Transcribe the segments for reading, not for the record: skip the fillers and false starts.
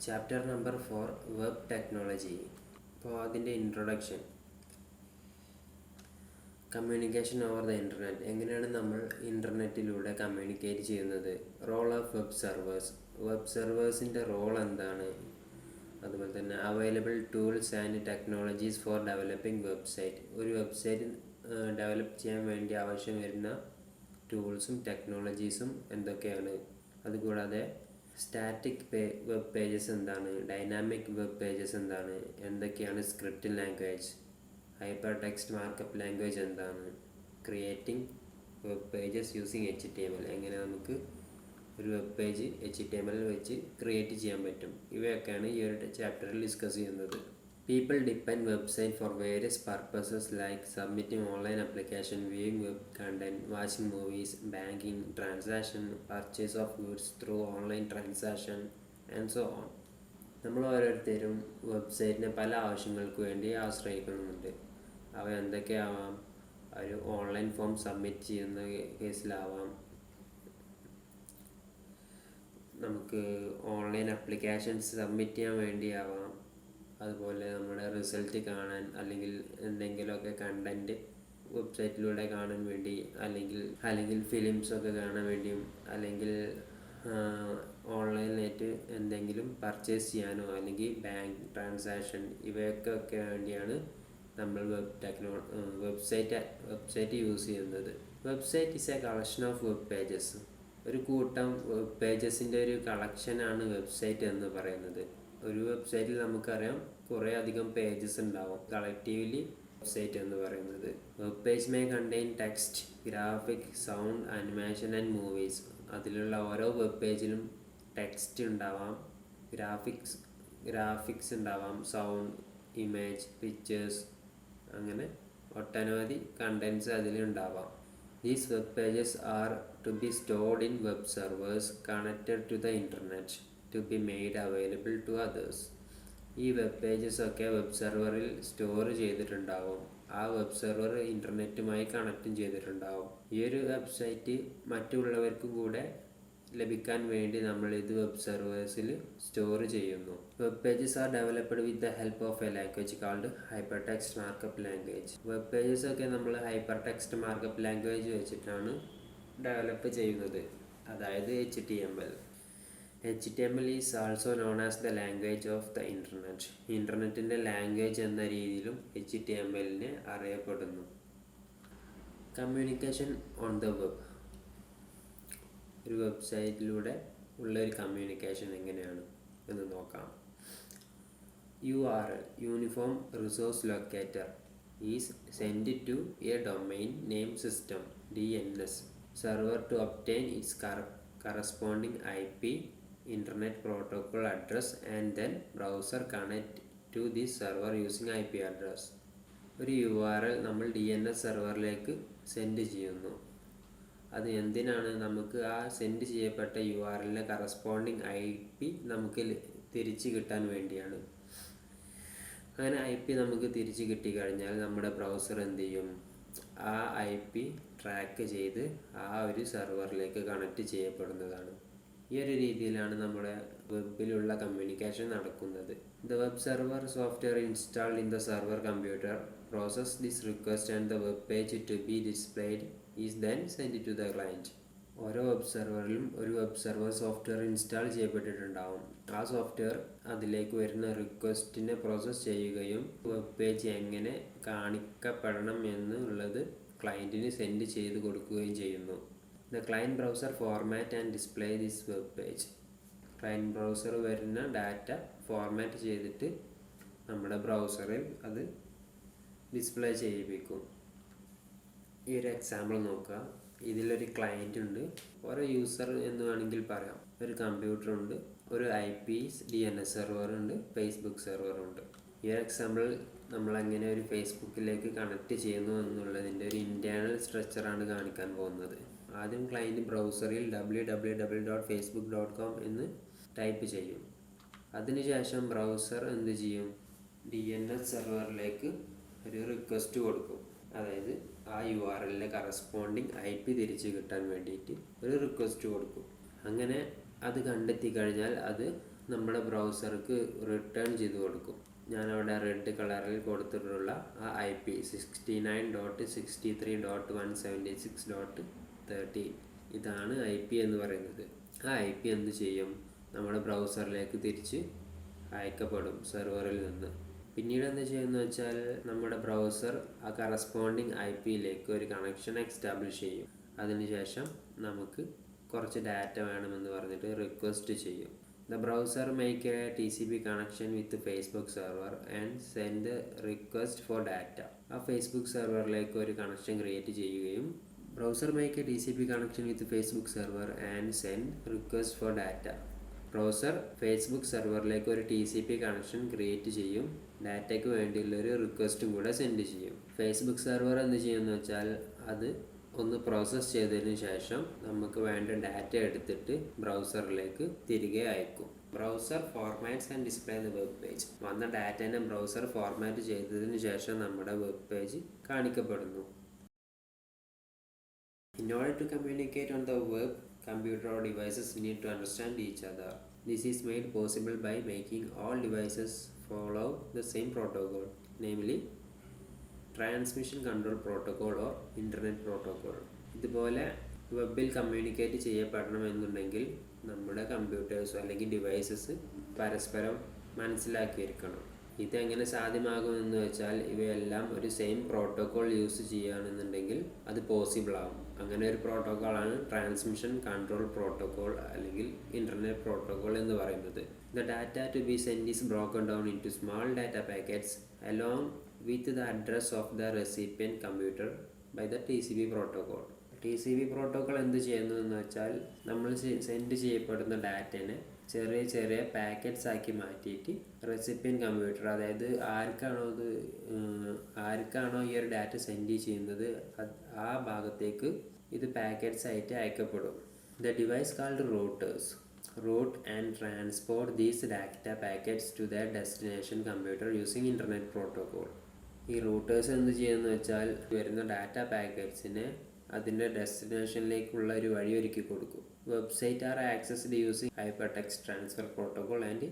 Chapter number 4 web technology. അപ്പോൾ അതിൻ്റെ introduction. Communication over the internet. എങ്ങനെയാണ് നമ്മൾ ഇൻ്റർനെറ്റിലൂടെ കമ്മ്യൂണിക്കേറ്റ് ചെയ്യുന്നത്? Role of web servers. Web സെർവേഴ്സിൻ്റെ റോൾ എന്താണ്? അതുപോലെ തന്നെ available tools and technologies for developing website. ഒരു വെബ്സൈറ്റ് ഡെവലപ്പ് ചെയ്യാൻ വേണ്ടി ആവശ്യം വരുന്ന ടൂൾസും ടെക്നോളജീസും എന്തൊക്കെയാണ്? അതുകൂടാതെ സ്റ്റാറ്റിക് വെബ് പേജസ് എന്താണ്? ഡൈനാമിക് വെബ് പേജസ് എന്താണ്? എന്തൊക്കെയാണ് script language? Hyper text markup language എന്താണ്? Creating web pages using HTML. എങ്ങനെ നമുക്ക് ഒരു വെബ് പേജ് HTML വെച്ച് ക്രിയേറ്റ് ചെയ്യാൻ പറ്റും? ഇവയൊക്കെയാണ് ഈ ഒരു ചാപ്റ്ററിൽ ഡിസ്കസ് ചെയ്യുന്നത്. People depend website for various purposes like submitting online application, viewing web content, watching movies, banking, transaction, purchase of goods through online transaction and so on. നമ്മൾ ഓരോരുത്തരും വെബ്സൈറ്റിനെ പല ആവശ്യങ്ങൾക്ക് വേണ്ടി ആശ്രയിക്കുന്നുണ്ട്. അവ എന്തൊക്കെയാവാം? ഒരു ഓൺലൈൻ ഫോം സബ്മിറ്റ് ചെയ്യുന്ന കേസിലാവാം, നമുക്ക് ഓൺലൈൻ ആപ്ലിക്കേഷൻസ് സബ്മിറ്റ് ചെയ്യാൻ വേണ്ടിയാവാം, അതുപോലെ നമ്മുടെ റിസൾട്ട് കാണാൻ, അല്ലെങ്കിൽ എന്തെങ്കിലുമൊക്കെ കണ്ടൻറ്റ് വെബ്സൈറ്റിലൂടെ കാണാൻ വേണ്ടി, അല്ലെങ്കിൽ ഫിലിംസൊക്കെ കാണാൻ വേണ്ടിയും, അല്ലെങ്കിൽ ഓൺലൈനായിട്ട് എന്തെങ്കിലും പർച്ചേസ് ചെയ്യാനോ, അല്ലെങ്കിൽ ബാങ്ക് ട്രാൻസാക്ഷൻ, ഇവയൊക്കെ വേണ്ടിയാണ് നമ്മൾ വെബ്സൈറ്റ് യൂസ് ചെയ്യുന്നത്. Website is A collection of web pages. ഒരു കൂട്ടം വെബ് പേജസിൻ്റെ ഒരു കളക്ഷനാണ് വെബ്സൈറ്റ് എന്ന് പറയുന്നത്. ഒരു വെബ്സൈറ്റിൽ നമുക്കറിയാം കുറേ അധികം പേജസ് ഉണ്ടാവും. കളക്റ്റീവ്ലി വെബ്സൈറ്റ് എന്ന് പറയുന്നത്. Web page may contain text, graphic, sound, animation and movies. അതിലുള്ള ഓരോ വെബ് പേജിലും ടെക്സ്റ്റ് ഉണ്ടാവാം, ഗ്രാഫിക്സ് ഉണ്ടാവാം, സൗണ്ട്, ഇമേജ്, പിക്ചേഴ്സ്, അങ്ങനെ ഒട്ടനവധി contents അതിലുണ്ടാവാം. These web pages are to be stored in web servers connected to the internet to be made available to others. ഈ web pages ഒക്കെ web സെർവറിൽ സ്റ്റോർ ചെയ്തിട്ടുണ്ടാവും. ആ വെബ് സെർവർ ഇൻ്റർനെറ്റുമായി കണക്റ്റും ചെയ്തിട്ടുണ്ടാവും. ഈ ഒരു വെബ്സൈറ്റ് മറ്റുള്ളവർക്ക് കൂടെ ലഭിക്കാൻ വേണ്ടി നമ്മൾ ഇത് വെബ് സെർവേഴ്സിൽ സ്റ്റോർ ചെയ്യുന്നു. Web pages R developed with the help of A language called hyper text markup language. Web pages ഒക്കെ നമ്മൾ ഹൈപ്പർ ടെക്സ്റ്റ് മാർക്കപ്പ് ലാംഗ്വേജ് വെച്ചിട്ടാണ് ഡെവലപ്പ് ചെയ്യുന്നത്, അതായത് HTML. HTML is also known as the language of the internet. ഇൻ്റർനെറ്റിൻ്റെ language എന്ന രീതിയിലും HTMLനെ അറിയപ്പെടുന്നു. Communication on the web. ഒരു വെബ്സൈറ്റിലൂടെ ഉള്ള ഒരു കമ്മ്യൂണിക്കേഷൻ എങ്ങനെയാണ് എന്ന് നോക്കാം. URL uniform resource locator is send to a domain name system DNS server to obtain its corresponding IP internet protocol address and then browser connect to this server using IP address. ഒരു URL നമ്മൾ DNS സെർവറിലേക്ക് send ചെയ്യുന്നു. അത് എന്തിനാണ്? നമുക്ക് ആ send ചെയ്യപ്പെട്ട URLൻ്റെ corresponding IP നമുക്ക് തിരിച്ച് കിട്ടാൻ വേണ്ടിയാണ്. അങ്ങനെ IP നമുക്ക് തിരിച്ച് കിട്ടിക്കഴിഞ്ഞാൽ നമ്മുടെ ബ്രൗസർ എന്ത് ചെയ്യും? ആ IP ട്രാക്ക് ചെയ്ത് ആ ഒരു സെർവറിലേക്ക് കണക്റ്റ് ചെയ്യപ്പെടുന്നതാണ്. ഈ ഒരു രീതിയിലാണ് നമ്മുടെ വെബിലുള്ള കമ്മ്യൂണിക്കേഷൻ നടക്കുന്നത്. The web server software installed in the server computer process this request and the web page to be displayed is then send to the client. ഓരോ വെബ് സെർവറിലും ഒരു വെബ് സെർവർ സോഫ്റ്റ്വെയർ ഇൻസ്റ്റാൾ ചെയ്യപ്പെട്ടിട്ടുണ്ടാവും. ആ software അതിലേക്ക് വരുന്ന റിക്വസ്റ്റിനെ process ചെയ്യുകയും web page എങ്ങനെ കാണിക്കപ്പെടണം എന്നുള്ളത് ക്ലയൻറ്റിന് സെൻഡ് ചെയ്ത് കൊടുക്കുകയും ചെയ്യുന്നു. The client browser format and display this web page. Client browser വരുന്ന ഡാറ്റ ഫോർമാറ്റ് ചെയ്തിട്ട് നമ്മുടെ ബ്രൗസറിൽ അത് ഡിസ്പ്ലേ ചെയ്യിപ്പിക്കും. ഈ ഒരു എക്സാമ്പിൾ നോക്കുക. ഇതിലൊരു ക്ലയൻറ്റ് ഉണ്ട്, ഒരു യൂസർ എന്ന് വേണമെങ്കിൽ പറയാം. ഒരു കമ്പ്യൂട്ടറുണ്ട്, ഒരു DNS സെർവറുണ്ട്, ഫേസ്ബുക്ക് സെർവറുണ്ട്. ഈ ഒരു എക്സാമ്പിൾ നമ്മളെങ്ങനെ ഒരു ഫേസ്ബുക്കിലേക്ക് കണക്റ്റ് ചെയ്യുന്നു എന്നുള്ളതിൻ്റെ ഒരു ഇൻറ്റേർണൽ സ്ട്രക്ചറാണ് കാണിക്കാൻ പോകുന്നത്. ആദ്യം ക്ലയൻറ്റ് ബ്രൗസറിൽ www.facebook.com എന്ന് ടൈപ്പ് ചെയ്യും. അതിനുശേഷം ബ്രൗസർ എന്ത് ചെയ്യും? DNS സെർവറിലേക്ക് ഒരു റിക്വസ്റ്റ് കൊടുക്കും. അതായത് ആ URLൻ്റെ കറസ്പോണ്ടിങ് IP തിരിച്ച് കിട്ടാൻ വേണ്ടിയിട്ട് ഒരു റിക്വസ്റ്റ് കൊടുക്കും. അങ്ങനെ അത് കണ്ടെത്തി കഴിഞ്ഞാൽ അത് നമ്മുടെ ബ്രൗസർക്ക് റിട്ടേൺ ചെയ്ത് കൊടുക്കും. ഞാനവിടെ റെഡ് കളറിൽ കൊടുത്തിട്ടുള്ള ആ IP 69.63.176.13 ഇതാണ് IP എന്ന് പറയുന്നത്. ആ IP എന്ത് ചെയ്യും? നമ്മുടെ ബ്രൗസറിലേക്ക് തിരിച്ച് അയക്കപ്പെടും സെർവറിൽ നിന്ന്. പിന്നീട് എന്ത് ചെയ്യുമെന്ന് വെച്ചാൽ നമ്മുടെ ബ്രൗസർ ആ കറസ്പോണ്ടിങ് IP-യിലേക്ക് ഒരു കണക്ഷൻ എസ്റ്റാബ്ലിഷ് ചെയ്യും. അതിനുശേഷം നമുക്ക് കുറച്ച് ഡാറ്റ വേണമെന്ന് പറഞ്ഞിട്ട് റിക്വസ്റ്റ് ചെയ്യും. The browser make a TCP connection with the Facebook server and send a request for data. ആ ഫേസ്ബുക്ക് സെർവറിലേക്ക് ഒരു കണക്ഷൻ ക്രിയേറ്റ് ചെയ്യുകയും browser make a TCP connection with Facebook server and send request for data. Browser Facebook സെർവറിലേക്ക് ഒരു TCP connection create ചെയ്യും, ഡാറ്റയ്ക്ക് വേണ്ടിയുള്ളൊരു റിക്വസ്റ്റും കൂടെ send ചെയ്യും. ഫേസ്ബുക്ക് സെർവർ എന്ത് ചെയ്യുമെന്ന് വെച്ചാൽ അത് ഒന്ന് പ്രോസസ്സ് ചെയ്തതിന് ശേഷം നമുക്ക് വേണ്ട ഡാറ്റ എടുത്തിട്ട് ബ്രൗസറിലേക്ക് തിരികെ അയക്കും. Browser formats and display the web page. വന്ന ഡാറ്റേനെ ബ്രൗസർ ഫോർമാറ്റ് ചെയ്തതിന് ശേഷം നമ്മുടെ വെബ് പേജ് കാണിക്കപ്പെടുന്നു. In order to communicate on the web, computer or devices need to understand each other. This is made possible by making all devices follow the same protocol, namely transmission control protocol or internet protocol. ഇതുപോലെ വെബിൽ communicate ചെയ്യപ്പെടണമെന്നുണ്ടെങ്കിൽ നമ്മുടെ കമ്പ്യൂട്ടേഴ്സോ അല്ലെങ്കിൽ devices പരസ്പരം മനസ്സിലാക്കിയിരിക്കണം. ഇതെങ്ങനെ സാധ്യമാകുമെന്ന് വെച്ചാൽ ഇവയെല്ലാം ഒരു same protocol use ചെയ്യുകയാണെന്നുണ്ടെങ്കിൽ അത് പോസിബിൾ ആകും. അങ്ങനെ ഒരു പ്രോട്ടോക്കോളാണ് ട്രാൻസ്മിഷൻ കൺട്രോൾ പ്രോട്ടോക്കോൾ അല്ലെങ്കിൽ ഇൻ്റർനെറ്റ് പ്രോട്ടോക്കോൾ എന്ന് പറയുന്നത്. The data to be sent is broken down into small data packets along with the address of the recipient computer by the TCP protocol. TCP protocol എന്ത് ചെയ്യുന്നു എന്ന് വെച്ചാൽ നമ്മൾ send ചെയ്യപ്പെടുന്ന ഡാറ്റനെ ചെറിയ ചെറിയ പാക്കറ്റ്സ് ആക്കി മാറ്റിയിട്ട് റെസിപ്പിയൻ്റ് കമ്പ്യൂട്ടർ, അതായത് ആർക്കാണോ ഈ ഒരു ഡാറ്റ സെൻഡ് ചെയ്യുന്നത് ആ ഭാഗത്തേക്ക് ഇത് പാക്കറ്റ്സ് ആയിട്ട് അയക്കപ്പെടും. The device called routers route and transport these data packets to their destination computer using internet protocol. ഈ റൂട്ടേഴ്സ് എന്ത് ചെയ്യുമെന്ന് വെച്ചാൽ വരുന്ന ഡാറ്റ പാക്കറ്റ്സിനെ അതിൻ്റെ ഡെസ്റ്റിനേഷനിലേക്കുള്ള ഒരു വഴി ഒരുക്കി കൊടുക്കും. Website are accessed using hyper text transfer protocol and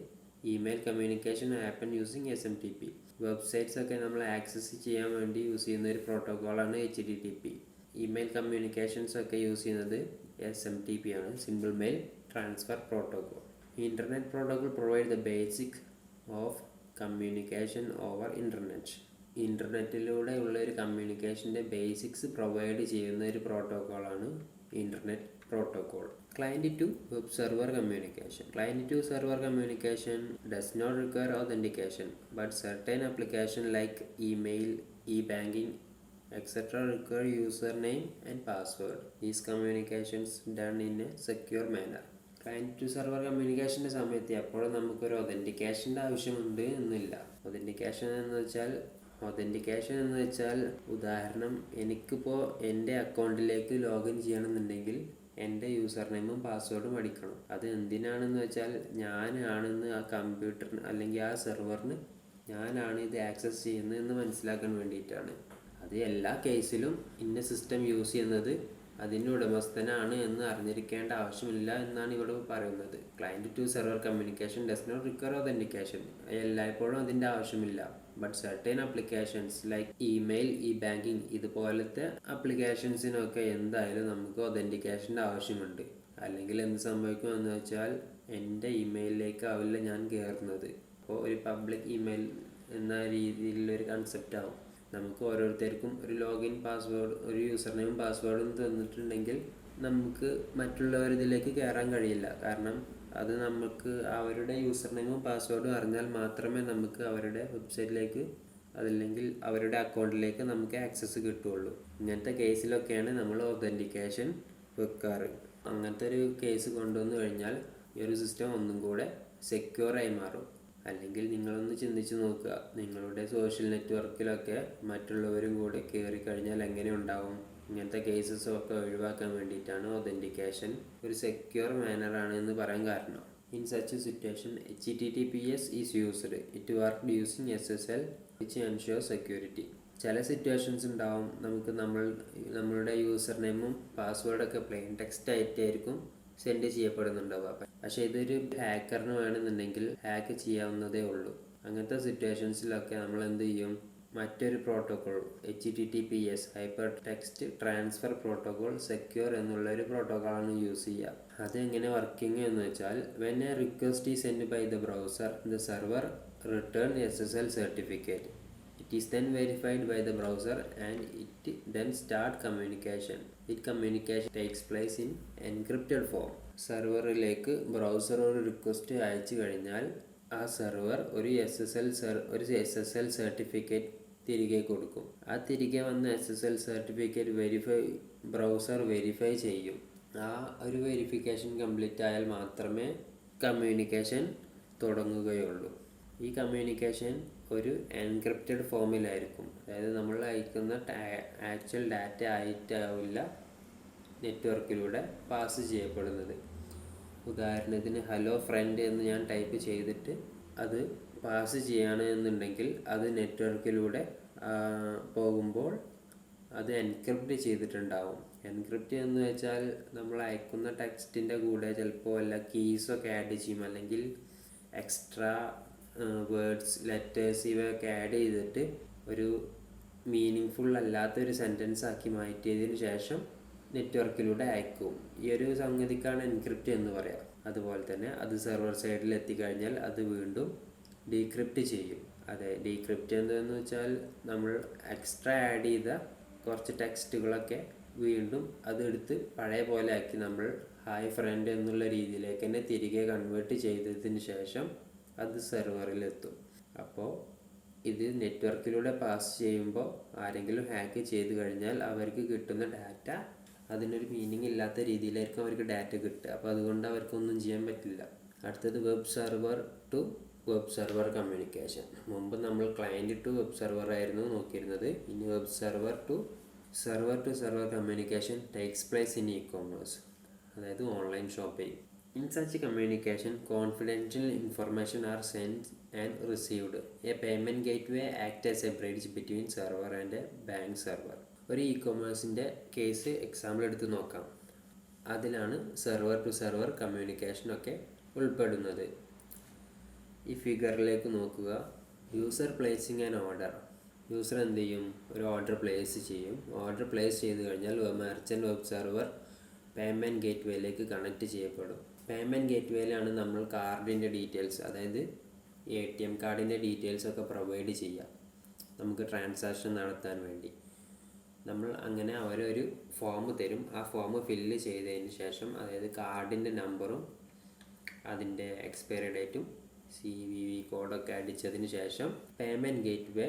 email communication happen using SMTP. Websites ഒക്കെ നമ്മൾ ആക്സസ് ചെയ്യാൻ വേണ്ടി യൂസ് ചെയ്യുന്ന ഒരു പ്രോട്ടോകോളാണ് HTTP. ഇമെയിൽ കമ്മ്യൂണിക്കേഷൻസ് ഒക്കെ യൂസ് ചെയ്യുന്നത് SMTP ആണ്, simple mail transfer protocol. Internet protocol provide the basic of communication over internet. ഇൻ്റർനെറ്റിലൂടെ ഉള്ള ഒരു കമ്മ്യൂണിക്കേഷൻ്റെ ബേസിക്സ് പ്രൊവൈഡ് ചെയ്യുന്ന ഒരു പ്രോട്ടോക്കോളാണ് internet protocol. Client to web server communication. Client to server communication does not require authentication, but certain application like email, e-banking, etc. require username and password. These communications done in a secure manner. Client to server കമ്മ്യൂണിക്കേഷൻ്റെ സമയത്ത് എപ്പോഴും നമുക്കൊരു ഒതൻറ്റിക്കേഷൻ്റെ ആവശ്യമുണ്ട് എന്നില്ല. Authentication എന്ന് വെച്ചാൽ ഉദാഹരണം, എനിക്കിപ്പോൾ എൻ്റെ അക്കൗണ്ടിലേക്ക് ലോഗിൻ ചെയ്യണമെന്നുണ്ടെങ്കിൽ എൻ്റെ യൂസർ നെയിമും പാസ്വേഡും അടിക്കണം. അത് എന്തിനാണെന്ന് വെച്ചാൽ ഞാനാണെന്ന് ആ കമ്പ്യൂട്ടറിന് അല്ലെങ്കിൽ ആ സെർവറിന് ഞാനാണ് ഇത് ആക്സസ് ചെയ്യുന്നതെന്ന് മനസ്സിലാക്കാൻ വേണ്ടിയിട്ടാണ്. അത് എല്ലാ കേസിലും ഇന്ന സിസ്റ്റം യൂസ് ചെയ്യുന്നത് അതിൻ്റെ ഉടമസ്ഥനാണ് എന്ന് അറിഞ്ഞിരിക്കേണ്ട ആവശ്യമില്ല എന്നാണ് ഇവിടെ പറയുന്നത്. Client to server communication does not require authentication. എല്ലായ്പ്പോഴും അതിൻ്റെ ആവശ്യമില്ല. But certain applications like email, e banking ഇതുപോലത്തെ ആപ്ലിക്കേഷൻസിനൊക്കെ എന്തായാലും നമുക്ക് ഒതൻറ്റിക്കേഷൻ്റെ ആവശ്യമുണ്ട്. അല്ലെങ്കിൽ എന്ത് സംഭവിക്കുമെന്ന് വെച്ചാൽ എൻ്റെ ഇമെയിലിലേക്കാവില്ല ഞാൻ കയറുന്നത്. അപ്പോൾ ഒരു പബ്ലിക് ഇമെയിൽ എന്ന രീതിയിലുള്ളൊരു കൺസെപ്റ്റ് ആവും. നമുക്ക് ഓരോരുത്തർക്കും ഒരു ലോഗിൻ പാസ്വേഡ്, ഒരു യൂസർ നെയിം പാസ്വേഡും തന്നിട്ടുണ്ടെങ്കിൽ നമുക്ക് മറ്റുള്ളവരിതിലേക്ക് കയറാൻ കഴിയില്ല. കാരണം അത് നമുക്ക് അവരുടെ യൂസർ നെയിമും പാസ്വേഡും അറിഞ്ഞാൽ മാത്രമേ നമുക്ക് അവരുടെ വെബ്സൈറ്റിലേക്ക് അതല്ലെങ്കിൽ അവരുടെ അക്കൗണ്ടിലേക്ക് നമുക്ക് ആക്സസ് കിട്ടുകയുള്ളൂ. ഇങ്ങനത്തെ കേസിലൊക്കെയാണ് നമ്മൾ ഒതൻറ്റിക്കേഷൻ വെക്കാറ്. അങ്ങനത്തെ ഒരു കേസ് കൊണ്ടുവന്നു കഴിഞ്ഞാൽ ഈ ഒരു സിസ്റ്റം ഒന്നും കൂടെ സെക്യൂറായി മാറും. അല്ലെങ്കിൽ നിങ്ങളൊന്ന് ചിന്തിച്ച് നോക്കുക, നിങ്ങളുടെ സോഷ്യൽ നെറ്റ്വർക്കിലൊക്കെ മറ്റുള്ളവരും കൂടെ കയറി കഴിഞ്ഞാൽ എങ്ങനെ ഉണ്ടാവും? ഇങ്ങനത്തെ കേസസൊക്കെ ഒഴിവാക്കാൻ വേണ്ടിയിട്ടാണ് ഒതൻറ്റിക്കേഷൻ ഒരു സെക്യൂർ മാനറാണ് എന്ന് പറയാൻ കാരണം. In such A situation HTTPS is used. It work using SSL which ensure security. ചില സിറ്റുവേഷൻസ് ഉണ്ടാവും, നമുക്ക് നമ്മളുടെ യൂസർ നെയിമും പാസ്വേഡൊക്കെ പ്ലെയിൻ ടെക്സ്റ്റ് ആയിട്ടായിരിക്കും സെൻഡ് ചെയ്യപ്പെടുന്നുണ്ടാവുക. പക്ഷേ ഇതൊരു ഹാക്കറിന് വേണമെന്നുണ്ടെങ്കിൽ ഹാക്ക് ചെയ്യാവുന്നതേ ഉള്ളൂ. അങ്ങനത്തെ സിറ്റുവേഷൻസിലൊക്കെ നമ്മൾ എന്ത് ചെയ്യും, മറ്റൊരു protocol HTTPS hyper text transfer protocol secure എന്നുള്ളൊരു പ്രോട്ടോകോളാണ് യൂസ് ചെയ്യുക. അതെങ്ങനെ വർക്കിംഗ് എന്ന് വെച്ചാൽ, when a request is send by the browser, the server return SSL certificate. It is then verified by the browser and it then start communication. Communication takes place in encrypted form. സെർവറിലേക്ക് browser ഒരു request അയച്ചു കഴിഞ്ഞാൽ ആ server ഒരു SSL certificate തിരികെ കൊടുക്കും. ആ തിരികെ വന്ന SSL സർട്ടിഫിക്കറ്റ് ബ്രൗസർ വെരിഫൈ ചെയ്യും. ആ ഒരു വെരിഫിക്കേഷൻ കംപ്ലീറ്റ് ആയാൽ മാത്രമേ കമ്മ്യൂണിക്കേഷൻ തുടങ്ങുകയുള്ളൂ. ഈ കമ്മ്യൂണിക്കേഷൻ ഒരു എൻക്രിപ്റ്റഡ് ഫോമിലായിരിക്കും. അതായത് നമ്മൾ അയക്കുന്ന ആക്ച്വൽ ഡാറ്റ ആയിട്ടാവില്ല നെറ്റ്വർക്കിലൂടെ പാസ് ചെയ്യപ്പെടുന്നത്. ഉദാഹരണത്തിന് ഹലോ ഫ്രണ്ട് എന്ന് ഞാൻ ടൈപ്പ് ചെയ്തിട്ട് അത് പാസ് ചെയ്യുകയാണെന്നുണ്ടെങ്കിൽ അത് നെറ്റ്വർക്കിലൂടെ പോകുമ്പോൾ അത് എൻക്രിപ്റ്റ് ചെയ്തിട്ടുണ്ടാവും. എൻക്രിപ്റ്റ് എന്ന് വെച്ചാൽ നമ്മൾ അയക്കുന്ന ടെക്സ്റ്റിൻ്റെ കൂടെ ചിലപ്പോൾ വല്ല കീസൊക്കെ ആഡ് ചെയ്യും, അല്ലെങ്കിൽ എക്സ്ട്രാ വേർഡ്സ്, ലെറ്റേഴ്സ് ഇവയൊക്കെ ആഡ് ചെയ്തിട്ട് ഒരു മീനിങ് ഫുൾ അല്ലാത്തൊരു സെൻറ്റൻസ് ആക്കി മാറ്റിയതിന് ശേഷം നെറ്റ്വർക്കിലൂടെ അയക്കും. ഈ ഒരു സംഗതിക്കാണ് എൻക്രിപ്റ്റ് എന്ന് പറയാം. അതുപോലെ തന്നെ അത് സെർവർ സൈഡിൽ എത്തിക്കഴിഞ്ഞാൽ അത് വീണ്ടും ഡീക്രിപ്റ്റ് ചെയ്യും. അതെ, ഡീക്രിപ്റ്റ് എന്താണെന്ന് വെച്ചാൽ നമ്മൾ എക്സ്ട്രാ ആഡ് ചെയ്ത കുറച്ച് ടെക്സ്റ്റുകളൊക്കെ വീണ്ടും അതെടുത്ത് പഴയ പോലെ ആക്കി നമ്മൾ ഹായ് ഫ്രണ്ട് എന്നുള്ള രീതിയിലേക്ക് തന്നെ തിരികെ കൺവേർട്ട് ചെയ്തതിന് ശേഷം അത് സെർവറിലെത്തും. അപ്പോൾ ഇത് നെറ്റ്വർക്കിലൂടെ പാസ് ചെയ്യുമ്പോൾ ആരെങ്കിലും ഹാക്ക് ചെയ്ത് കഴിഞ്ഞാൽ അവർക്ക് കിട്ടുന്ന ഡാറ്റ അതിനൊരു മീനിങ് ഇല്ലാത്ത രീതിയിലായിരിക്കും അവർക്ക് ഡാറ്റ കിട്ടുക. അപ്പോൾ അതുകൊണ്ട് അവർക്കൊന്നും ചെയ്യാൻ പറ്റില്ല. അടുത്തത് web server to web server communication. മുമ്പ് നമ്മൾ ക്ലയൻറ്റ് ടു വെബ് സെർവർ ആയിരുന്നു നോക്കിയിരുന്നത്. ഇനി web server to server communication takes place in e-commerce, അതായത് online shopping. In such communication, confidential information are sent and received. A payment gateway acts as a bridge between server and a bank server. ഒരു ഇ-കൊമേഴ്സിൻ്റെ case example എടുത്ത് നോക്കാം. അതിലാണ് server to server കമ്മ്യൂണിക്കേഷനൊക്കെ ഉൾപ്പെടുന്നത്. ഈ ഫിഗറിലേക്ക് നോക്കുക. User placing an order. User എന്ത് ചെയ്യും, ഒരു ഓർഡർ പ്ലേസ് ചെയ്യും. ഓർഡർ പ്ലേസ് ചെയ്ത് കഴിഞ്ഞാൽ മെർച്ചൻ്റ് വെബ് സെർവർ പേയ്മെൻറ്റ് ഗേറ്റ്വേയിലേക്ക് കണക്ട് ചെയ്യപ്പെടും. പേയ്മെൻറ്റ് ഗേറ്റ്വേയിലാണ് നമ്മൾ കാർഡിൻ്റെ ഡീറ്റെയിൽസ്, അതായത് ATM കാർഡിൻ്റെ ഡീറ്റെയിൽസൊക്കെ പ്രൊവൈഡ് ചെയ്യുക നമുക്ക് ട്രാൻസാക്ഷൻ നടത്താൻ വേണ്ടി. നമ്മൾ അങ്ങനെ അവരൊരു ഫോം തരും. ആ ഫോം ഫില്ല് ചെയ്തതിന് ശേഷം, അതായത് കാർഡിൻ്റെ നമ്പറും അതിൻ്റെ എക്സ്പയറി ഡേറ്റും CVV കോഡൊക്കെ അടിച്ചതിന് ശേഷം പേയ്മെൻറ്റ് ഗേറ്റ്വേ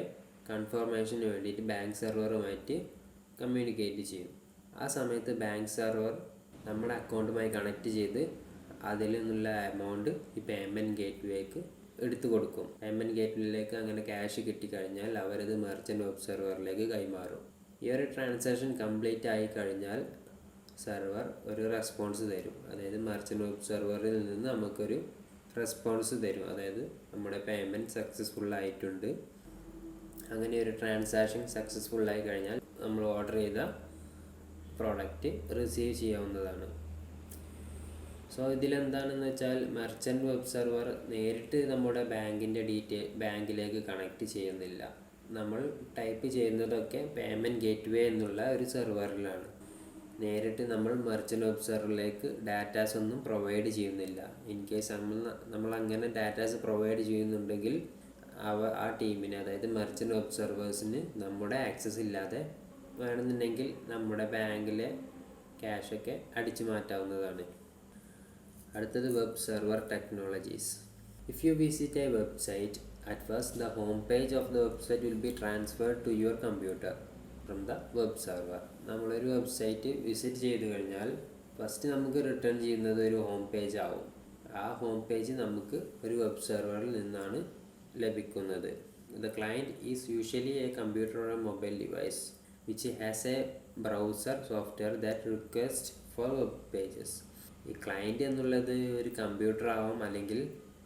കൺഫർമേഷന് വേണ്ടിയിട്ട് ബാങ്ക് സെർവറുമായിട്ട് കമ്മ്യൂണിക്കേറ്റ് ചെയ്യും. ആ സമയത്ത് ബാങ്ക് സെർവർ നമ്മുടെ അക്കൗണ്ടുമായി കണക്ട് ചെയ്ത് അതിൽ നിന്നുള്ള എമൗണ്ട് ഈ പേയ്മെൻറ്റ് ഗേറ്റ്വേക്ക് എടുത്തു കൊടുക്കും. പേയ്മെൻറ്റ് ഗേറ്റ്വേയിലേക്ക് അങ്ങനെ ക്യാഷ് കിട്ടിക്കഴിഞ്ഞാൽ അവരത് മെർച്ചൻ്റ് വെബ് സെർവറിലേക്ക് കൈമാറും. ഈ ഒരു ട്രാൻസാക്ഷൻ കംപ്ലീറ്റ് ആയി കഴിഞ്ഞാൽ സെർവർ ഒരു റെസ്പോൺസ് തരും. അതായത് മെർച്ചൻ്റ് വെബ് സെർവറിൽ നിന്ന് നമുക്കൊരു റെസ്പോൺസ് തരും, അതായത് നമ്മുടെ പേയ്മെൻറ്റ് സക്സസ്ഫുൾ ആയിട്ടുണ്ട്. അങ്ങനെ ഒരു ട്രാൻസാക്ഷൻ സക്സസ്ഫുള്ളായി കഴിഞ്ഞാൽ നമ്മൾ ഓർഡർ ചെയ്ത പ്രോഡക്റ്റ് റിസീവ് ചെയ്യാവുന്നതാണ്. സോ ഇതിലെന്താണെന്ന് വെച്ചാൽ മെർച്ചൻ്റ് വെബ് സെർവർ നേരിട്ട് നമ്മുടെ ബാങ്കിലേക്ക് കണക്ട് ചെയ്യുന്നില്ല. നമ്മൾ ടൈപ്പ് ചെയ്യുന്നതൊക്കെ പേയ്മെൻറ്റ് ഗേറ്റ്വേ എന്നുള്ള ഒരു സെർവറിലാണ്. നേരിട്ട് നമ്മൾ മെർച്ചൻ്റ് വെബ് സെർവറിലേക്ക് ഡാറ്റാസ് ഒന്നും പ്രൊവൈഡ് ചെയ്യുന്നില്ല. ഇൻ കേസ് നമ്മൾ അങ്ങനെ ഡാറ്റാസ് പ്രൊവൈഡ് ചെയ്യുന്നുണ്ടെങ്കിൽ ആ ടീമിന്, അതായത് മെർച്ചൻ്റ് വെബ് സെർവേഴ്സിന് നമ്മുടെ ആക്സസ് ഇല്ലാതെ വേണമെന്നുണ്ടെങ്കിൽ നമ്മുടെ ബാങ്കിലെ ക്യാഷൊക്കെ അടിച്ചു മാറ്റാവുന്നതാണ്. അടുത്തത് web server technologies. If you visit A website, at first the home page of the website will be transferred to your computer from the web server. നമ്മളൊരു വെബ്സൈറ്റ് വിസിറ്റ് ചെയ്ത് കഴിഞ്ഞാൽ ഫസ്റ്റ് നമുക്ക് റിട്ടേൺ ചെയ്യുന്നത് ഒരു ഹോം പേജ് ആവും. ആ home page നമുക്ക് ഒരു വെബ് സെർവറിൽ നിന്നാണ് ലഭിക്കുന്നത്. The client is usually a computer or a mobile device which has a browser software that requests for web pages. ഈ ക്ലയൻറ്റ് എന്നുള്ളത് ഒരു കമ്പ്യൂട്ടർ ആവാം, അല്ലെങ്കിൽ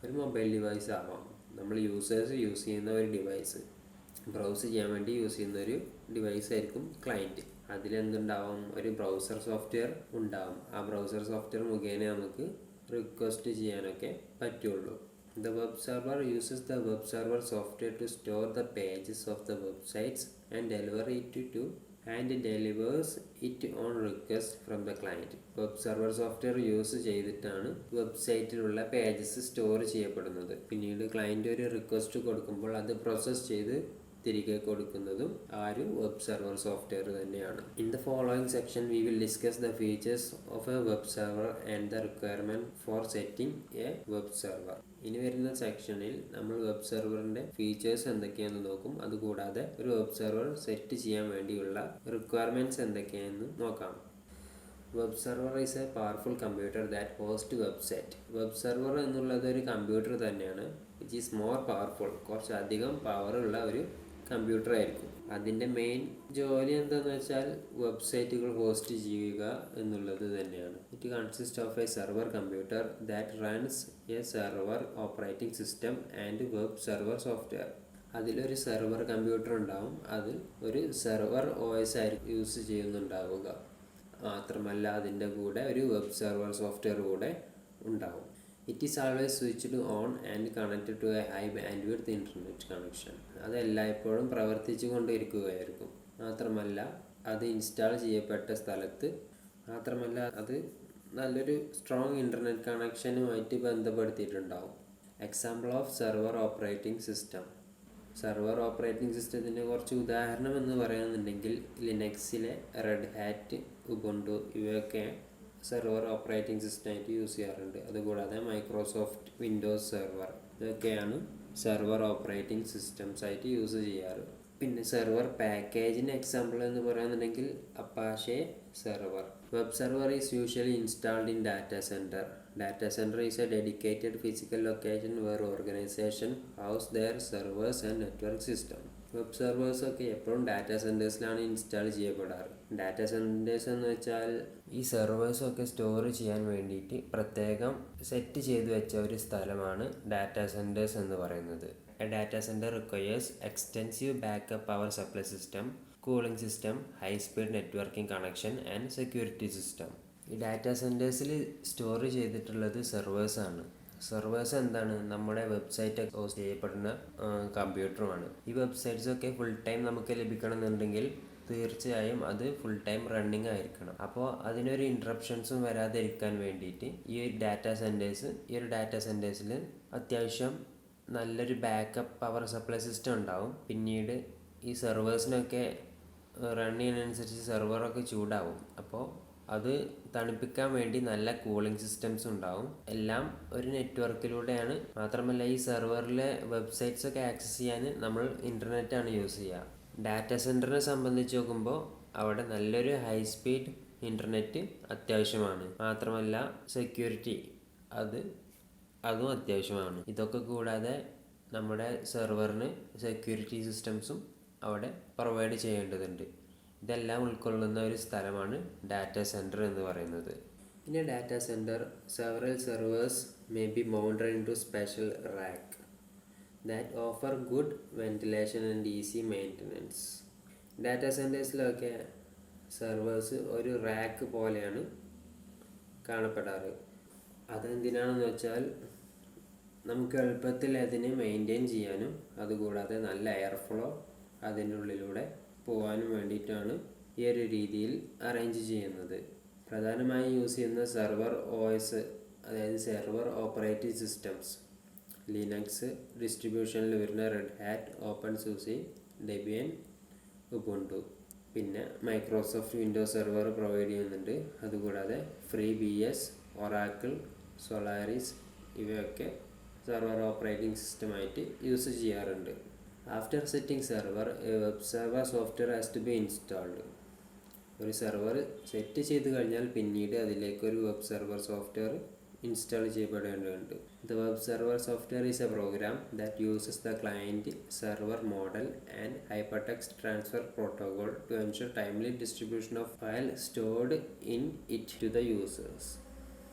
ഒരു മൊബൈൽ ഡിവൈസ് ആവാം. നമ്മൾ യൂസേഴ്സ് യൂസ് ചെയ്യുന്ന ഒരു ഡിവൈസ്, ബ്രൗസ് ചെയ്യാൻ വേണ്ടി യൂസ് ചെയ്യുന്ന ഒരു ഡിവൈസ് ആയിരിക്കും ക്ലയൻറ്റ്. അതിലെന്തുണ്ടാവും, ഒരു ബ്രൗസർ സോഫ്റ്റ്വെയർ ഉണ്ടാവും. ആ ബ്രൗസർ സോഫ്റ്റ്വെയർ മുഖേന നമുക്ക് റിക്വസ്റ്റ് ചെയ്യാനൊക്കെ പറ്റുള്ളൂ. The web server uses the web server software to store the pages of the websites and delivers it on request from the client. Web server software use ചെയ്തിട്ടാണ് വെബ്സൈറ്റിലുള്ള pages store ചെയ്യപ്പെടുന്നത്. പിന്നീട് client ഒരു request കൊടുക്കുമ്പോൾ അത് process ചെയ്ത് തിരികെ കൊടുക്കുന്നതും ആ ഒരു വെബ് സെർവർ സോഫ്റ്റ്വെയർ തന്നെയാണ്. In the following section we will discuss the features of A web server and the requirement four setting A web server. ഇനി വരുന്ന സെക്ഷനിൽ നമ്മൾ വെബ് സെർവറിൻ്റെ ഫീച്ചേഴ്സ് എന്തൊക്കെയാണെന്ന് നോക്കും. അതുകൂടാതെ ഒരു വെബ് സെർവർ സെറ്റ് ചെയ്യാൻ വേണ്ടിയുള്ള റിക്വയർമെൻറ്റ്സ് എന്തൊക്കെയാണെന്ന് നോക്കാം. Web server is A powerful computer that host website. Web server എന്നുള്ളത് ഒരു കമ്പ്യൂട്ടർ തന്നെയാണ്. വിച്ച് ഈസ് മോർ പവർഫുൾ, കുറച്ചധികം പവറുള്ള ഒരു കമ്പ്യൂട്ടർ ആയിരിക്കും. അതിൻ്റെ മെയിൻ ജോലി എന്താണെന്ന് വെച്ചാൽ വെബ്സൈറ്റുകൾ ഹോസ്റ്റ് ചെയ്യുക എന്നുള്ളത് തന്നെയാണ്. It consist of a server computer that runs a server operating system and web server software. അതിലൊരു സെർവർ കമ്പ്യൂട്ടർ ഉണ്ടാവും, അതിൽ ഒരു സെർവർ OS ആയിരിക്കും യൂസ് ചെയ്യുന്നുണ്ടാവുക. മാത്രമല്ല അതിൻ്റെ കൂടെ ഒരു വെബ് സെർവർ സോഫ്റ്റ്വെയർ കൂടെ ഉണ്ടാവും. It is always switched on and connected to a high bandwidth internet connection. അത് എല്ലായ്പ്പോഴും പ്രവർത്തിച്ചു കൊണ്ടിരിക്കുകയായിരിക്കും. മാത്രമല്ല അത് ഇൻസ്റ്റാൾ ചെയ്യപ്പെട്ട സ്ഥലത്ത് മാത്രമല്ല അത് നല്ലൊരു സ്ട്രോങ് ഇൻ്റർനെറ്റ് കണക്ഷനുമായിട്ട് ബന്ധപ്പെടുത്തിയിട്ടുണ്ടാവും. Example of server operating system. Server operating സിസ്റ്റത്തിൻ്റെ കുറച്ച് ഉദാഹരണം എന്ന് പറയുന്നുണ്ടെങ്കിൽ ലിനക്സിലെ റെഡ് ഹാറ്റ്, ഉബുണ്ടു ഇവയൊക്കെ സെർവർ ഓപ്പറേറ്റിംഗ് സിസ്റ്റമായിട്ട് യൂസ് ചെയ്യാറുണ്ട്. അതുകൂടാതെ മൈക്രോസോഫ്റ്റ് വിൻഡോസ് സെർവർ ഇതൊക്കെയാണ് സെർവർ ഓപ്പറേറ്റിംഗ് സിസ്റ്റംസ് ആയിട്ട് യൂസ് ചെയ്യാറ്. പിന്നെ സെർവർ പാക്കേജിന് എക്സാമ്പിൾ എന്ന് പറയുന്നുണ്ടെങ്കിൽ Apache server. Web server is usually installed in data centre. Data center is a dedicated physical location where organization house their servers and network system. Web സെർവേഴ്സൊക്കെ എപ്പോഴും data സെൻറ്റേഴ്സിലാണ് ഇൻസ്റ്റാൾ ചെയ്യപ്പെടാറ്. ഡാറ്റാ സെൻറ്റേഴ്സ് എന്ന് വെച്ചാൽ ഈ സെർവേഴ്സൊക്കെ സ്റ്റോർ ചെയ്യാൻ വേണ്ടിയിട്ട് പ്രത്യേകം സെറ്റ് ചെയ്ത് വെച്ച ഒരു സ്ഥലമാണ് ഡാറ്റാ സെൻറ്റേഴ്സ് എന്ന് പറയുന്നത്. A data centre requires extensive backup power supply system, cooling system, high speed networking connection and security system. ഈ ഡാറ്റാ സെൻറ്റേഴ്സിൽ സ്റ്റോർ ചെയ്തിട്ടുള്ളത് സെർവേഴ്സാണ്. സെർവേഴ്സ് എന്താണ്, നമ്മുടെ വെബ്സൈറ്റ് ഹോസ്റ്റ് ചെയ്യപ്പെടുന്ന കമ്പ്യൂട്ടറുമാണ്. ഈ വെബ്സൈറ്റ്സൊക്കെ ഫുൾ ടൈം നമുക്ക് ലഭിക്കണമെന്നുണ്ടെങ്കിൽ തീർച്ചയായും അത് ഫുൾ ടൈം റണ്ണിങ് ആയിരിക്കണം. അപ്പോൾ അതിനൊരു ഇൻട്രപ്ഷൻസും വരാതിരിക്കാൻ വേണ്ടിയിട്ട് ഈ ഒരു ഡാറ്റാ സെൻറ്റേഴ്സിൽ അത്യാവശ്യം നല്ലൊരു ബാക്കപ്പ് പവർ സപ്ലൈ സിസ്റ്റം ഉണ്ടാവും. പിന്നീട് ഈ സെർവേഴ്സിനൊക്കെ റൺ ചെയ്യുന്നതിനനുസരിച്ച് സെർവറൊക്കെ ചൂടാവും. അപ്പോൾ അത് തണുപ്പിക്കാൻ വേണ്ടി നല്ല കൂളിംഗ് സിസ്റ്റംസ് ഉണ്ടാവും. എല്ലാം ഒരു നെറ്റ്വർക്കിലൂടെയാണ്. മാത്രമല്ല ഈ സെർവറിലെ വെബ്സൈറ്റ്സ് ഒക്കെ ആക്സസ് ചെയ്യാൻ നമ്മൾ ഇൻ്റർനെറ്റാണ് യൂസ് ചെയ്യുക. ഡാറ്റാ സെൻറ്ററിനെ സംബന്ധിച്ച് നോക്കുമ്പോൾ അവിടെ നല്ലൊരു ഹൈ സ്പീഡ് ഇൻ്റർനെറ്റ് അത്യാവശ്യമാണ്. മാത്രമല്ല സെക്യൂരിറ്റി അതും അത്യാവശ്യമാണ്. ഇതൊക്കെ കൂടാതെ നമ്മുടെ സെർവറിന് സെക്യൂരിറ്റി സിസ്റ്റംസും അവിടെ പ്രൊവൈഡ് ചെയ്യേണ്ടതുണ്ട്. ഇതെല്ലാം ഉൾക്കൊള്ളുന്ന ഒരു സ്ഥലമാണ് ഡാറ്റാ സെൻറ്റർ എന്ന് പറയുന്നത്. In a data center, several servers may be mounted into special rack that offer good ventilation and easy maintenance. Data സെൻറ്റേഴ്സിലൊക്കെ സെർവേഴ്സ് ഒരു റാക്ക് പോലെയാണ് കാണപ്പെടാറ്. അതെന്തിനാണെന്ന് വെച്ചാൽ നമുക്ക് എളുപ്പത്തിൽ അതിനെ മെയിൻറ്റെയിൻ ചെയ്യാനും അതുകൂടാതെ നല്ല എയർ ഫ്ലോ അതിൻ്റെ ഉള്ളിലൂടെ പോകാനും വേണ്ടിയിട്ടാണ് ഈ ഒരു രീതിയിൽ അറേഞ്ച് ചെയ്യുന്നത്. പ്രധാനമായും യൂസ് ചെയ്യുന്ന സെർവർ OS, അതായത് സെർവർ ഓപ്പറേറ്റിംഗ് സിസ്റ്റംസ് ലിനക്സ് ഡിസ്ട്രിബ്യൂഷനിൽ വരുന്ന Red Hat, Open SUSE, Debian, Ubuntu. പിന്നെ മൈക്രോസോഫ്റ്റ് വിൻഡോസ് സെർവർ പ്രൊവൈഡ് ചെയ്യുന്നുണ്ട്. അതുകൂടാതെ FreeBS, ഒറാക്കിൾ, സോളാരിസ് ഇവയൊക്കെ സെർവർ ഓപ്പറേറ്റിംഗ് സിസ്റ്റമായിട്ട് യൂസ് ചെയ്യാറുണ്ട്. After setting server, a web server software has to be installed. ഒരു server set ചെയ്ത് കഴിഞ്ഞാൽ പിന്നീട് അതിലേക്ക് ഒരു വെബ് സെർവർ സോഫ്റ്റ്വെയർ ഇൻസ്റ്റാൾ ചെയ്യപ്പെടേണ്ടതുണ്ട്. The web server software is a program that uses the client server model and hypertext transfer protocol to ensure timely distribution of files stored in it to the users.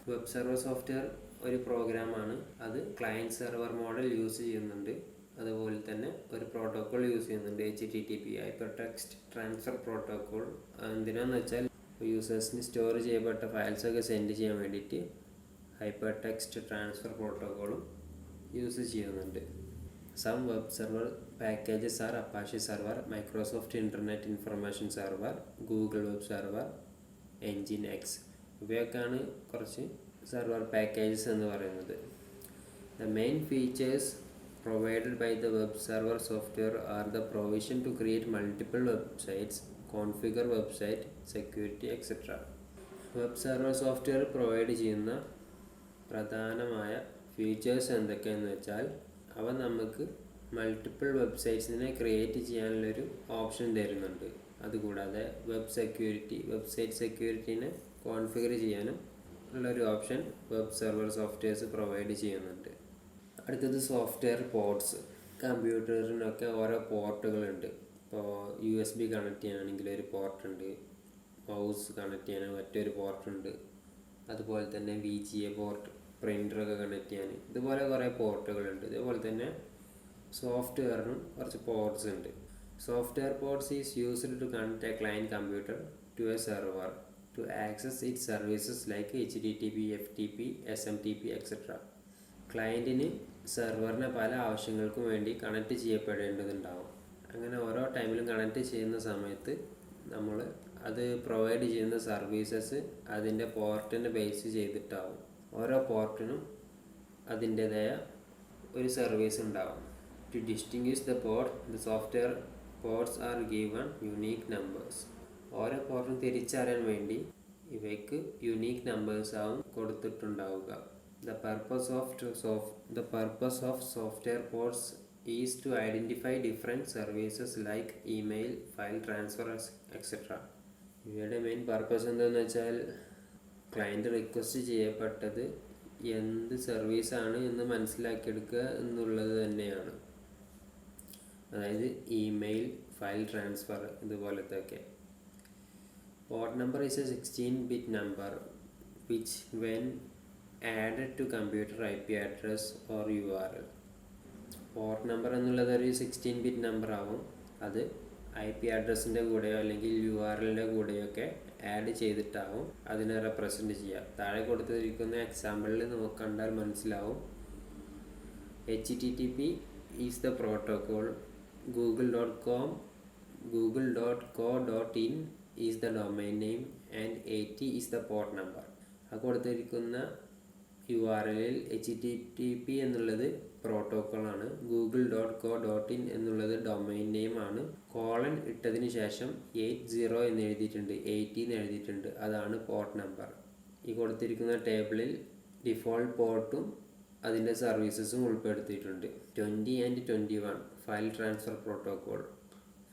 Web server software ഒരു പ്രോഗ്രാമാണ്. അത് client server model use ചെയ്യുന്നുണ്ട്. അതുപോലെ തന്നെ ഒരു protocol use ചെയ്യുന്നുണ്ട്, HTTP, hyper text transfer protocol. എന്തിനാന്ന് വെച്ചാൽ യൂസേഴ്സിന് സ്റ്റോർ ചെയ്യപ്പെട്ട ഫയൽസൊക്കെ സെൻഡ് ചെയ്യാൻ വേണ്ടിയിട്ട് ഹൈപ്പർ ടെക്സ്റ്റ് ട്രാൻസ്ഫർ പ്രോട്ടോക്കോളും യൂസ് ചെയ്യുന്നുണ്ട്. Some web server packages are Apache server, Microsoft Internet Information Server, Google web server, engine X. ഇവയൊക്കെയാണ് കുറച്ച് സെർവർ പാക്കേജസ് എന്ന് പറയുന്നത്. The main features provided by the web server software are the provision to create multiple websites, configure website, security, etc. Web server software provide ചെയ്യുന്ന പ്രധാനമായ features എന്തൊക്കെയാണെന്ന് വെച്ചാൽ, അവ നമുക്ക് മൾട്ടിപ്പിൾ വെബ്സൈറ്റ്സിനെ ക്രിയേറ്റ് ചെയ്യാനുള്ളൊരു ഓപ്ഷൻ തരുന്നുണ്ട്. അതുകൂടാതെ വെബ്സൈറ്റ് സെക്യൂരിറ്റിനെ കോൺഫിഗർ ചെയ്യാനും ഉള്ളൊരു option web server softwares provide ചെയ്യുന്നുണ്ട്. അടുത്തത് സോഫ്റ്റ്വെയർ പോർട്സ്. കമ്പ്യൂട്ടറിനൊക്കെ ഓരോ പോർട്ടുകളുണ്ട്. ഇപ്പോൾ USB കണക്ട് ചെയ്യാനാണെങ്കിൽ ഒരു പോർട്ടുണ്ട്, മൗസ് കണക്ട് ചെയ്യാൻ മറ്റൊരു പോർട്ടുണ്ട്, അതുപോലെ തന്നെ VGA പോർട്ട്, പ്രിൻ്ററൊക്കെ കണക്ട് ചെയ്യാൻ, ഇതുപോലെ കുറേ പോർട്ടുകളുണ്ട്. ഇതുപോലെ തന്നെ സോഫ്റ്റ്വെയറിനും കുറച്ച് പോർട്സ് ഉണ്ട്. Software ports is used to connect a client computer to a server to access it services like HTTP, FTP, SMTP, etc. ക്ലയൻറ്റിന് സെർവറിനെ പല ആവശ്യങ്ങൾക്കും വേണ്ടി കണക്ട് ചെയ്യപ്പെടേണ്ടതുണ്ടാവും. അങ്ങനെ ഓരോ ടൈമിലും കണക്ട് ചെയ്യുന്ന സമയത്ത് നമ്മൾ അത് പ്രൊവൈഡ് ചെയ്യുന്ന സർവീസസ് അതിൻ്റെ പോർട്ടിനെ ബേസ് ചെയ്തിട്ടാവും. ഓരോ പോർട്ടിനും അതിൻ്റേതായ ഒരു സർവീസ് ഉണ്ടാവും. To distinguish the port, the software ports are given unique numbers. ഓരോ പോർട്ടും തിരിച്ചറിയാൻ വേണ്ടി ഇവയ്ക്ക് യുണീക്ക് നമ്പേഴ്സ് ആവും കൊടുത്തിട്ടുണ്ടാവുക. The purpose of software ports is to identify different services like email, file transfer, etc. ഇവയുടെ മെയിൻ പർപ്പസ് എന്താണെന്ന് വെച്ചാൽ, ക്ലയൻറ്റ് റിക്വസ്റ്റ് ചെയ്യപ്പെട്ടത് എന്ത് സർവീസാണ് എന്ന് മനസ്സിലാക്കിയെടുക്കുക എന്നുള്ളത് തന്നെയാണ്. അതായത് ഇമെയിൽ, ഫയൽ ട്രാൻസ്ഫർ, ഇതുപോലത്തെയൊക്കെ. Port number is a 16-bit number which when added to computer IP address or URL. Port number എന്നുള്ളത് ഒരു 16-bit നമ്പർ ആവും. അത് IP അഡ്രസ്സിൻ്റെ കൂടെയോ അല്ലെങ്കിൽ URLൻ്റെ കൂടെയോ ഒക്കെ ആഡ് ചെയ്തിട്ടാവും അതിനെ റെപ്രസെൻറ്റ് ചെയ്യുക. താഴെ കൊടുത്തിരിക്കുന്ന എക്സാമ്പിളിൽ നമുക്ക് കണ്ടാൽ മനസ്സിലാവും. HTTP is the protocol, google.co.in is the domain name and 80 is the port number. ആ കൊടുത്തിരിക്കുന്ന URL-ൽ HTTP എന്നുള്ളത് പ്രോട്ടോക്കോളാണ്, google.co.in എന്നുള്ളത് ഡൊമൈൻ നെയിം ആണ്. കോളൻ ഇട്ടതിന് ശേഷം 80 എന്ന് എഴുതിയിട്ടുണ്ട്, 80 എന്ന് എഴുതിയിട്ടുണ്ട്, അതാണ് പോർട്ട് നമ്പർ. ഈ കൊടുത്തിരിക്കുന്ന ടേബിളിൽ ഡിഫോൾട്ട് പോർട്ടും അതിൻ്റെ സർവീസസും ഉൾപ്പെടുത്തിയിട്ടുണ്ട്. 20 and 21 file transfer protocol.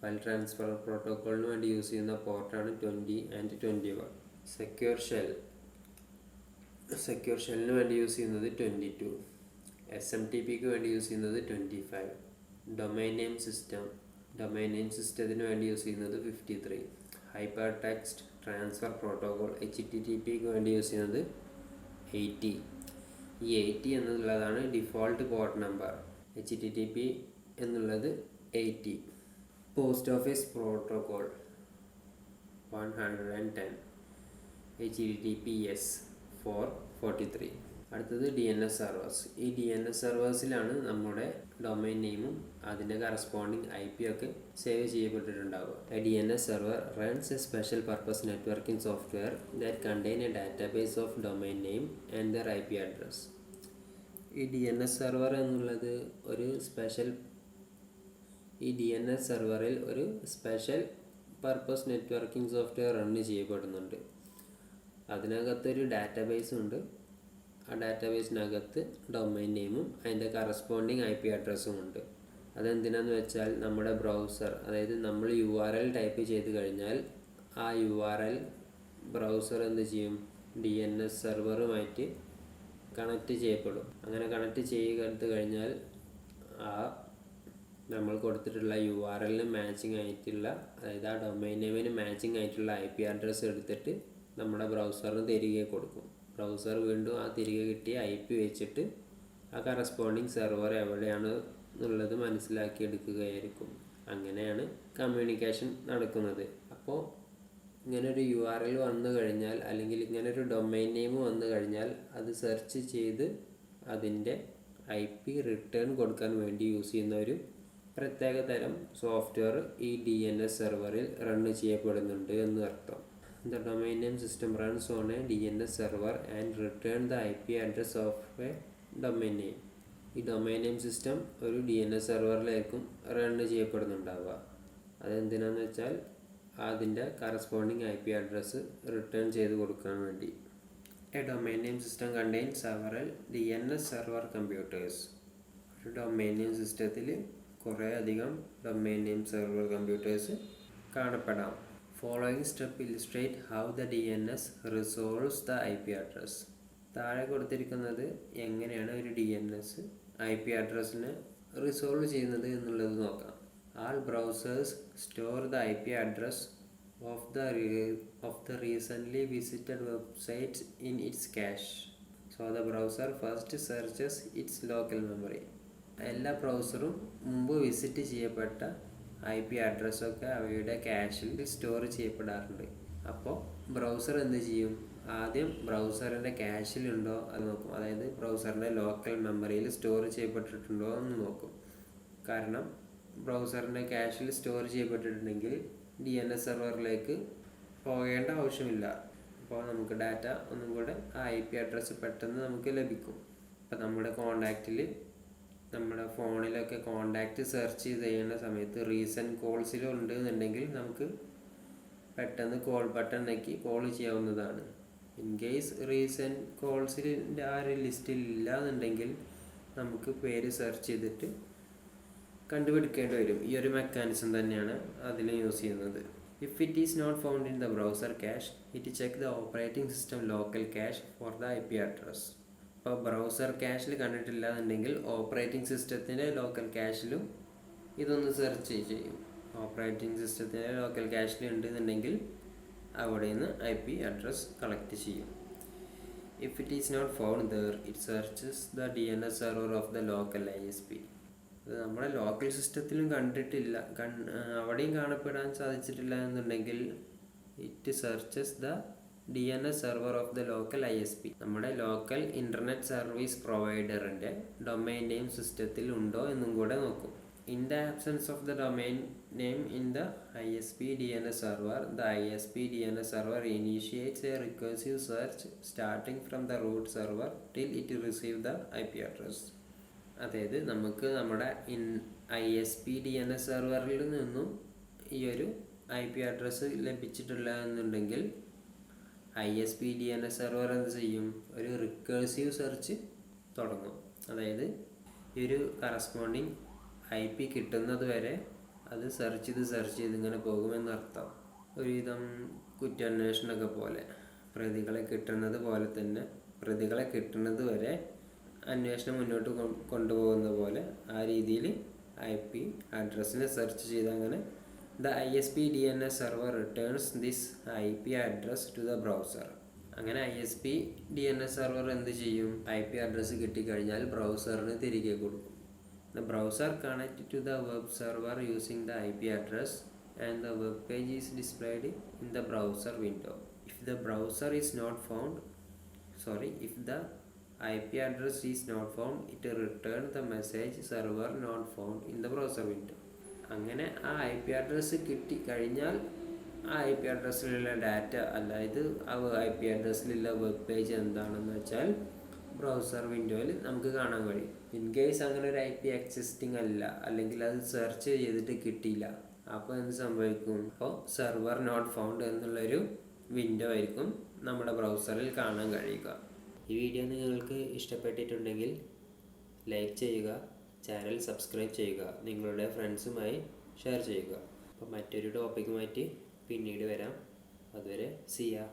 File transfer പ്രോട്ടോക്കോളിന് വേണ്ടി യൂസ് ചെയ്യുന്ന പോർട്ടാണ് 20 and 21. സെക്യൂർ ഷെല്ലിന് വേണ്ടി യൂസ് ചെയ്യുന്നത് 22. SMTPക്ക് വേണ്ടി യൂസ് ചെയ്യുന്നത് 25. ഡൊമൈൻ നെയിം സിസ്റ്റത്തിന് വേണ്ടി യൂസ് ചെയ്യുന്നത് 53. ഹൈപ്പർ ടെക്സ്റ്റ് ട്രാൻസ്ഫർ പ്രോട്ടോക്കോൾ HTTPക്ക് വേണ്ടി യൂസ് ചെയ്യുന്നത് 80. ഈ 80 എന്നുള്ളതാണ് ഡിഫോൾട്ട് പോർട്ട് നമ്പർ. HTTP എന്നുള്ളത് 80. Post office protocol 110. HTTPS 443. അടുത്തത് DNS സെർവേഴ്സ്. ഈ DNS സെർവേഴ്സിലാണ് നമ്മുടെ ഡൊമൈൻ നെയിമും അതിൻ്റെ കറസ്പോണ്ടിങ് IP ഒക്കെ സേവ് ചെയ്യപ്പെട്ടിട്ടുണ്ടാവുക. A DNS server runs a special purpose networking software that contain a database of domain name and their IP address. ഈ DNS server എന്നുള്ളത് ഈ DNS സെർവറിൽ ഒരു special purpose networking software run ചെയ്യപ്പെടുന്നുണ്ട്. അതിനകത്തൊരു database ഉണ്ട്. ആ ഡാറ്റാബേസിനകത്ത് ഡൊമൈൻ നെയിമും അതിൻ്റെ കറസ്പോണ്ടിങ് IP അഡ്രസ്സും ഉണ്ട്. അതെന്തിനാന്ന് വെച്ചാൽ, നമ്മുടെ ബ്രൗസർ, അതായത് നമ്മൾ URL ടൈപ്പ് ചെയ്ത് കഴിഞ്ഞാൽ ആ URL ബ്രൗസർ എന്ത് ചെയ്യും, DNS സെർവറുമായിട്ട് കണക്റ്റ് ചെയ്യപ്പെടും. അങ്ങനെ കണക്റ്റ് ചെയ്ത് കഴിഞ്ഞാൽ ആ നമ്മൾ കൊടുത്തിട്ടുള്ള URL-ന് മാച്ചിങ് ആയിട്ടുള്ള, അതായത് ആ ഡൊമൈൻ നെയിമിന് മാച്ചിങ് ആയിട്ടുള്ള IP അഡ്രസ്സ് എടുത്തിട്ട് നമ്മുടെ ബ്രൗസറിന് തിരികെ കൊടുക്കും. ബ്രൗസർ വീണ്ടും ആ തിരികെ കിട്ടിയ IP വെച്ചിട്ട് ആ കറസ്പോണ്ടിങ് സെർവർ എവിടെയാണ് എന്നുള്ളത് മനസ്സിലാക്കിയെടുക്കുകയായിരിക്കും. അങ്ങനെയാണ് കമ്മ്യൂണിക്കേഷൻ നടക്കുന്നത്. അപ്പോൾ ഇങ്ങനൊരു URL വന്നു കഴിഞ്ഞാൽ, അല്ലെങ്കിൽ ഇങ്ങനൊരു ഡൊമൈൻ നെയിം വന്നു കഴിഞ്ഞാൽ, അത് സെർച്ച് ചെയ്ത് അതിൻ്റെ IP റിട്ടേൺ കൊടുക്കാൻ വേണ്ടി യൂസ് ചെയ്യുന്ന ഒരു പ്രത്യേക തരം സോഫ്റ്റ്വെയർ ഈ DNS സെർവറിൽ റൺ ചെയ്യപ്പെടുന്നുണ്ട് എന്ന് അർത്ഥം. The domain name system runs on a DNS server and return the IP address of a domain name. ഈ ഡൊമൈൻ നെയിം സിസ്റ്റം ഒരു DNS സെർവറിലായിരിക്കും റൺ ചെയ്യപ്പെടുന്നുണ്ടാവുക. അതെന്തിനാന്ന് വെച്ചാൽ അതിൻ്റെ കറസ്പോണ്ടിങ് IP അഡ്രസ്സ് റിട്ടേൺ ചെയ്ത് കൊടുക്കാൻ വേണ്ടി. A domain name system contains several DNS server computers. ഒരു domain name സിസ്റ്റത്തിൽ കുറേ അധികം ഡൊമൈൻ നെയിം സെർവർ കമ്പ്യൂട്ടേഴ്സ് കാണപ്പെടാം. Following step illustrate how the DNS resolves the IP address. താഴെ കൊടുത്തിരിക്കുന്നത് എങ്ങനെയാണ് ഒരു DNS IP അഡ്രസ്സിനെ റിസോൾവ് ചെയ്യുന്നത് എന്നുള്ളത് നോക്കാം. All browsers store the IP address of the recently visited websites in its cache. So the browser first searches its local memory. എല്ലാ ബ്രൗസറും മുമ്പ് visit ചെയ്യപ്പെട്ട IP അഡ്രസ്സൊക്കെ അവയുടെ ക്യാഷിൽ സ്റ്റോർ ചെയ്യപ്പെടാറുണ്ട്. അപ്പോൾ ബ്രൗസർ എന്ത് ചെയ്യും? ആദ്യം ബ്രൗസറിൻ്റെ ക്യാഷിലുണ്ടോ അത് നോക്കും. അതായത് ബ്രൗസറിൻ്റെ ലോക്കൽ മെമ്മറിയിൽ സ്റ്റോർ ചെയ്യപ്പെട്ടിട്ടുണ്ടോ എന്ന് നോക്കും. കാരണം ബ്രൗസറിൻ്റെ ക്യാഷിൽ സ്റ്റോർ ചെയ്യപ്പെട്ടിട്ടുണ്ടെങ്കിൽ DNS സെർവറിലേക്ക് പോകേണ്ട ആവശ്യമില്ല. അപ്പോൾ നമുക്ക് ഡാറ്റ ഒന്നും കൂടെ ആ IP അഡ്രസ്സ് പെട്ടെന്ന് നമുക്ക് ലഭിക്കും. അപ്പോൾ നമ്മുടെ കോണ്ടാക്റ്റിൽ, നമ്മുടെ ഫോണിലൊക്കെ കോണ്ടാക്റ്റ് സെർച്ച് ചെയ്യുന്ന സമയത്ത് റീസെൻറ്റ് കോൾസിലുണ്ട് എന്നുണ്ടെങ്കിൽ നമുക്ക് പെട്ടെന്ന് കോൾ ബട്ടൺ ഞെക്കി കോൾ ചെയ്യാവുന്നതാണ്. ഇൻ കേസ് റീസെൻറ്റ് കോൾസിൻ്റെ ആ ഒരു ലിസ്റ്റിൽ ഇല്ല എന്നുണ്ടെങ്കിൽ നമുക്ക് പേര് സെർച്ച് ചെയ്തിട്ട് കണ്ടുപിടിക്കേണ്ടി വരും. ഈ ഒരു മെക്കാനിസം തന്നെയാണ് അതിൽ യൂസ് ചെയ്യുന്നത്. If it is not found in the browser cache, it check the operating system local cache for the IP address. ഇപ്പോൾ ബ്രൗസർ ക്യാഷിൽ കണ്ടിട്ടില്ല എന്നുണ്ടെങ്കിൽ ഓപ്പറേറ്റിംഗ് സിസ്റ്റത്തിൻ്റെ ലോക്കൽ ക്യാഷിലും ഇതൊന്ന് സെർച്ച് ചെയ്യും. ഓപ്പറേറ്റിംഗ് സിസ്റ്റത്തിൻ്റെ ലോക്കൽ ക്യാഷിൽ ഉണ്ട് എന്നുണ്ടെങ്കിൽ അവിടെ നിന്ന് IP അഡ്രസ് കളക്ട് ചെയ്യും. If it is not found there, it searches the DNS server of the local ISP. അത് നമ്മുടെ ലോക്കൽ സിസ്റ്റത്തിലും കണ്ടിട്ടില്ല, അവിടെയും കാണപ്പെടാൻ സാധിച്ചിട്ടില്ല എന്നുണ്ടെങ്കിൽ it searches the DNS server of the local ISP. നമ്മുടെ ലോക്കൽ ഇൻ്റർനെറ്റ് സർവീസ് പ്രൊവൈഡറിൻ്റെ ഡൊമൈൻ നെയിം സിസ്റ്റത്തിൽ ഉണ്ടോ എന്നും കൂടെ നോക്കും. In the absence of the domain name in the ISP DNS server, the ISP DNS server initiates a recursive search starting from the root server till it receive the IP address. അതായത് നമുക്ക് നമ്മുടെ ISP DNS സെർവറിൽ നിന്നും ഈ ഒരു IP address ലഭിച്ചിട്ടില്ല എന്നുണ്ടെങ്കിൽ ISP DNS server എന്ത് ചെയ്യും? ഒരു റിക്കേഴ്സീവ് സെർച്ച് തുടങ്ങും. അതായത് ഈ ഒരു കറസ്പോണ്ടിങ് IP കിട്ടുന്നത് വരെ അത് സെർച്ച് ചെയ്ത് ഇങ്ങനെ പോകുമെന്നർത്ഥം. ഒരുവിധം കുറ്റാന്വേഷണമൊക്കെ പോലെ പ്രതികളെ കിട്ടുന്നത് പോലെ തന്നെ പ്രതികളെ കിട്ടുന്നത് വരെ അന്വേഷണം മുന്നോട്ട് കൊണ്ടുപോകുന്ന പോലെ ആ രീതിയിൽ IP അഡ്രസ്സിനെ സെർച്ച് ചെയ്ത് അങ്ങനെ the ISP DNS server returns this IP address to the browser. അങ്ങനെ ISP DNS സെർവർ എന്ത് ചെയ്യും? IP അഡ്രസ്സ് കിട്ടിക്കഴിഞ്ഞാൽ ബ്രൗസറിന് തിരികെ കൊടുക്കും. The browser connect to the web server using the IP address and the web page is displayed in the browser window. If the browser is not found if the IP address is not found, it return the message server not found in the browser window. അങ്ങനെ ആ IP address കിട്ടിക്കഴിഞ്ഞാൽ ആ IP അഡ്രസ്സിലുള്ള data, അതായത് ആ IP അഡ്രസ്സിലുള്ള web page എന്താണെന്ന് വെച്ചാൽ browser വിൻഡോയിൽ നമുക്ക് കാണാൻ കഴിയും. ഇൻ കേസ് അങ്ങനെ ഒരു IP എക്സിസ്റ്റിംഗ് അല്ല, അല്ലെങ്കിൽ അത് സെർച്ച് ചെയ്തിട്ട് കിട്ടിയില്ല, അപ്പോൾ എന്ത് സംഭവിക്കും? അപ്പോൾ സെർവർ നോട്ട് ഫൗണ്ട് എന്നുള്ളൊരു വിൻഡോ ആയിരിക്കും നമ്മുടെ ബ്രൗസറിൽ കാണാൻ കഴിയുക. ഈ വീഡിയോ നിങ്ങൾക്ക് ഇഷ്ടപ്പെട്ടിട്ടുണ്ടെങ്കിൽ ലൈക്ക് ചെയ്യുക, ചാനൽ സബ്സ്ക്രൈബ് ചെയ്യുക, നിങ്ങളുടെ ഫ്രണ്ട്സുമായി ഷെയർ ചെയ്യുക. അപ്പോൾ മറ്റൊരു ടോപ്പിക്കുമായിട്ട് പിന്നീട് വരാം. അതുവരെ see ya.